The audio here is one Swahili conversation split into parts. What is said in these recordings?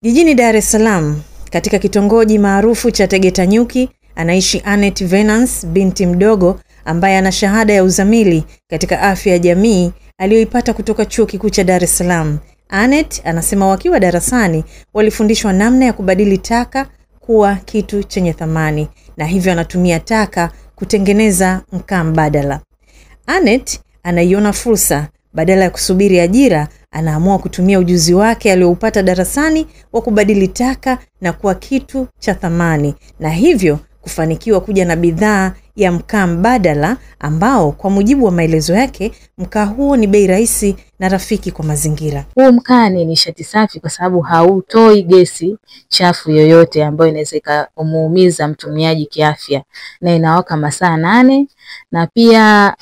Jijini Dar es Salaam, katika kitongoji maarufu cha Tegeta Nyuki, anaishi Annette Venance, binti mdogo ambaye ana shahada ya uzamili katika afya ya jamii aliyoipata kutoka Chuo Kikuu cha Dar es Salaam. Annette anasema wakiwa darasani walifundishwa namna ya kubadili taka kuwa kitu chenye thamani, na hivyo anatumia taka kutengeneza mkaa mbadala. Annette anaiona fursa, badala ya kusubiri ajira, anaamua kutumia ujuzi wake alioupata darasani wa kubadili taka na kuwa kitu cha thamani, na hivyo kufanikiwa kuja na bidhaa ya mkaa mbadala ambao kwa mujibu wa maelezo yake mkaa huo ni bei rahisi na rafiki kwa mazingira. Huu mkaa ni nishati safi kwa sababu hautoi gesi chafu yoyote ambayo inaweza kumuumiza mtumiaji kiafya, na inawaka masaa 8 na pia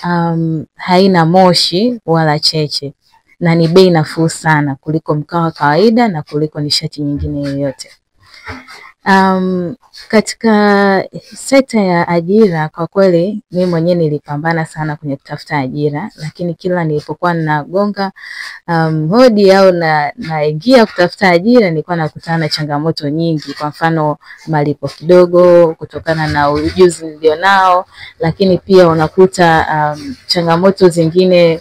haina moshi wala cheche, na ni bei nafuu sana kuliko mkaa wa kawaida na kuliko nishati nyingine yoyote. Katika sekta ya ajira, kwa kweli mimi mwenyewe nilipambana sana kwenye kutafuta ajira, lakini kila nilipokuwa ninagonga hodi au naingia kutafuta ajira nilikuwa nakutana na changamoto nyingi. Kwa mfano malipo kidogo kutokana na ujuzi nilionao, lakini pia unakuta changamoto zingine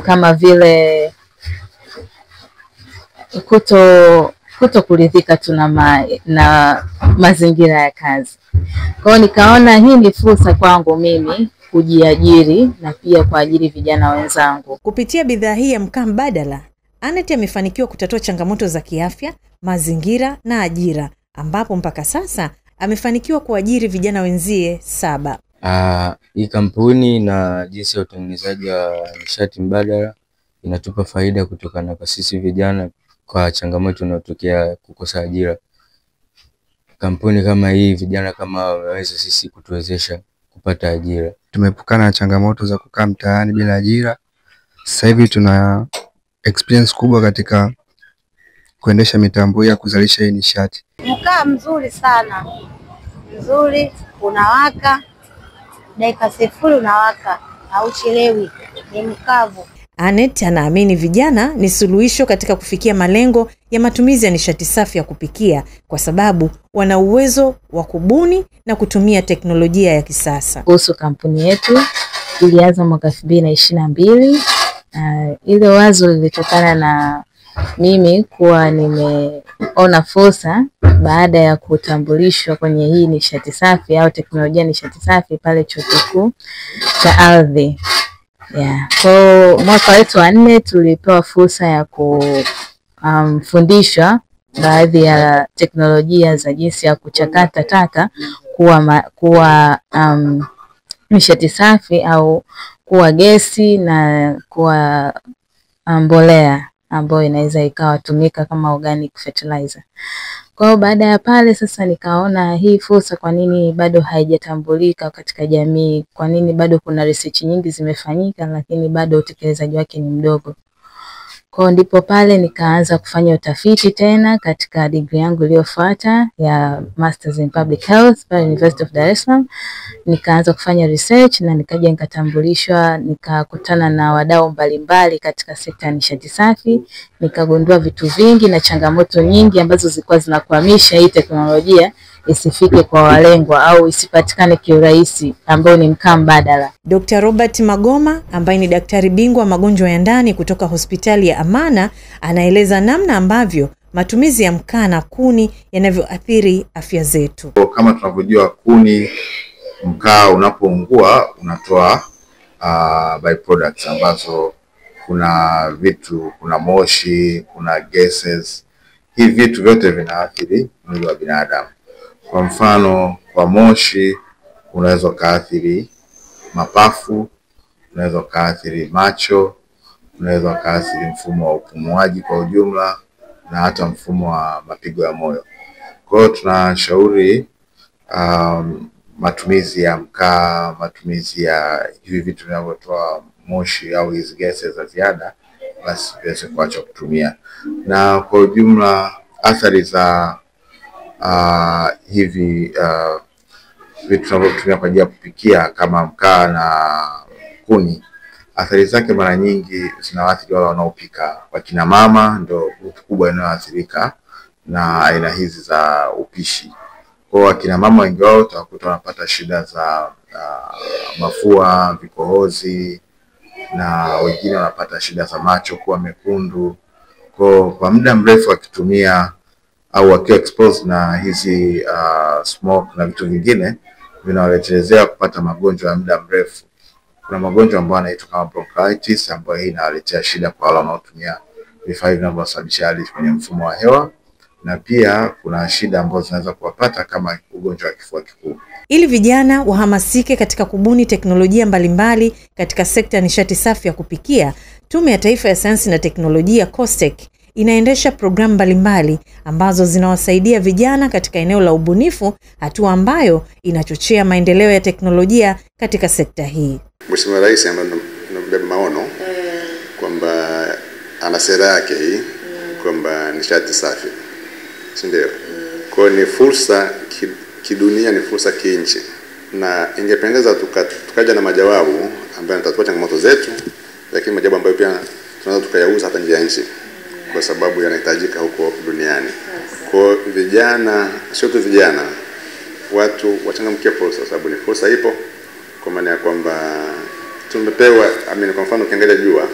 kama vile kuto kuridhika tu na mazingira ya kazi. Kwa hiyo nikaona hii ni fursa kwangu mimi kujiajiri na pia kuajiri vijana wenzangu. Kupitia bidhaa hii ya mkaa mbadala, Annette amefanikiwa kutatua changamoto za kiafya, mazingira na ajira, ambapo mpaka sasa amefanikiwa kuajiri vijana wenzie 7. Hii kampuni na jinsi ya utengenezaji wa nishati mbadala inatupa faida kutokana kwa sisi vijana kwa changamoto inayotokea kukosa ajira. Kampuni kama hii, vijana kama waweza sisi kutuwezesha kupata ajira. Tumepukana na changamoto za kukaa mtaani bila ajira. Sasa hivi tuna experience kubwa katika kuendesha mitambo ya kuzalisha hii nishati. Mkaa mzuri sana. Mzuri, unawaka dakika 0 unawaka, hauchelewi, ni mkavu. Annette anaamini vijana ni suluhisho katika kufikia malengo ya matumizi ya nishati safi ya kupikia, kwa sababu wana uwezo wa kubuni na kutumia teknolojia ya kisasa. Kuhusu kampuni yetu, ilianza mwaka 2022. Ile wazo lilitokana na mimi kuwa nimeona fursa baada ya kutambulishwa kwenye hii nishati safi au teknolojia nishati safi pale Chuo Kikuu cha Ardhi. Kwa mwaka wetu wa 4 tulipewa fursa ya kufundishwa baadhi ya teknolojia za jinsi ya kuchakata taka kuwa nishati safi au kuwa gesi na kuwa mbolea ambayo inaweza ikawa tumika kama organic fertilizer. Kwa hiyo baada ya pale sasa nikaona hii fursa kwa nini bado haijatambulika katika jamii, kwa nini bado kuna research nyingi zimefanyika lakini bado utekelezaji wake ni mdogo. Kwa ndipo pale nikaanza kufanya utafiti tena katika degree yangu iliyofuata ya Masters in Public Health by University of Dar es Salaam. Nikaanza kufanya research na nikaja nikatambulishwa, nikakutana na wadau mbalimbali katika sekta ya nishati safi, nikagundua vitu vingi na changamoto nyingi ambazo zilikuwa zinakwamisha hii teknolojia isifike kwa walengwa au isipatikane kiurahisi, ambao ni mkaa mbadala. Dr. Robert Magoma ambaye ni daktari bingwa magonjwa ya ndani kutoka hospitali ya Amana anaeleza namna ambavyo matumizi ya mkaa na kuni yanavyoathiri afya zetu. Kama tunavyojua, kuni, mkaa unapoungua unatoa byproducts ambazo kuna moshi, kuna gases. Hivi vitu vyote vinaathiri mwili wa binadamu. Kwa mfano, kwa moshi unaweza kaathiri mapafu, unaweza kaathiri macho, unaweza kaathiri mfumo wa upumuaji kwa ujumla na hata mfumo wa mapigo ya moyo. Kwa hiyo tunashauri matumizi ya mkaa, matumizi ya hivi vitu vinavyotoa moshi au hizi gases za ziada, basi viweze kuacha kutumia. Na kwa ujumla athari za hivi vitu tunavyotumia kwa ajili ya kupikia kama mkaa na kuni athari zake mara nyingi zinawaathiri wale wanaopika. Wakina mama ndio grupu kubwa inayoathirika na aina hizi za upishi. Kwa wakina mama wengi wao utakuta wanapata shida za mafua, vikohozi, na wengine wanapata shida za macho kuwa mekundu. Kwa muda mrefu wakitumia au wakiwa exposed na hizi smoke na vitu vingine vinawaletelezea kupata magonjwa ya muda mrefu. Kuna magonjwa ambayo yanaitwa kama bronchitis, ambayo hii inawaletea shida kwa wale wanaotumia vifaa vinavyosababisha hali kwenye mfumo wa hewa, na pia kuna shida ambazo zinaweza kuwapata kama ugonjwa wa kifua kikuu. Ili vijana wahamasike katika kubuni teknolojia mbalimbali katika sekta ya nishati safi ya kupikia, Tume ya Taifa ya Sayansi na Teknolojia COSTECH inaendesha programu mbalimbali ambazo zinawasaidia vijana katika eneo la ubunifu, hatua ambayo inachochea maendeleo ya teknolojia katika sekta hii. Mheshimiwa Rais anabeba maono kwamba ana sera yake hii kwamba nishati safi, si ndio? Kwa ni fursa kidunia, ni fursa kinchi, na ingependeza tukaja na majawabu ambayo yatatatua changamoto zetu, lakini majawabu ambayo pia tunaweza tukayauza hata nje ya nchi, kwa sababu yanahitajika huko duniani. Kwa vijana, sio tu vijana, watu wachangamkie fursa, sababu ni fursa ipo, kwa maana ya kwamba tumepewa, kwa mfano ukiangalia jua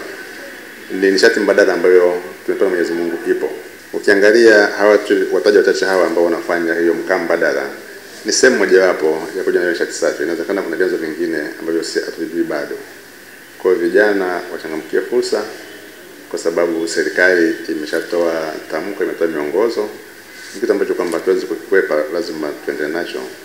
ni nishati mbadala ambayo tumepewa Mwenyezi Mungu ipo. Ukiangalia hawa wataja wachache hawa ambao wanafanya hiyo mkaa mbadala, ni sehemu mojawapo ya kuja na nishati safi. Inawezekana kuna vyanzo vingine ambavyo si hatujui bado. Kwa vijana wachangamkie fursa, kwa sababu serikali imeshatoa tamko, imetoa miongozo, kitu ambacho kwamba tuweze kukwepa, lazima tuende nacho.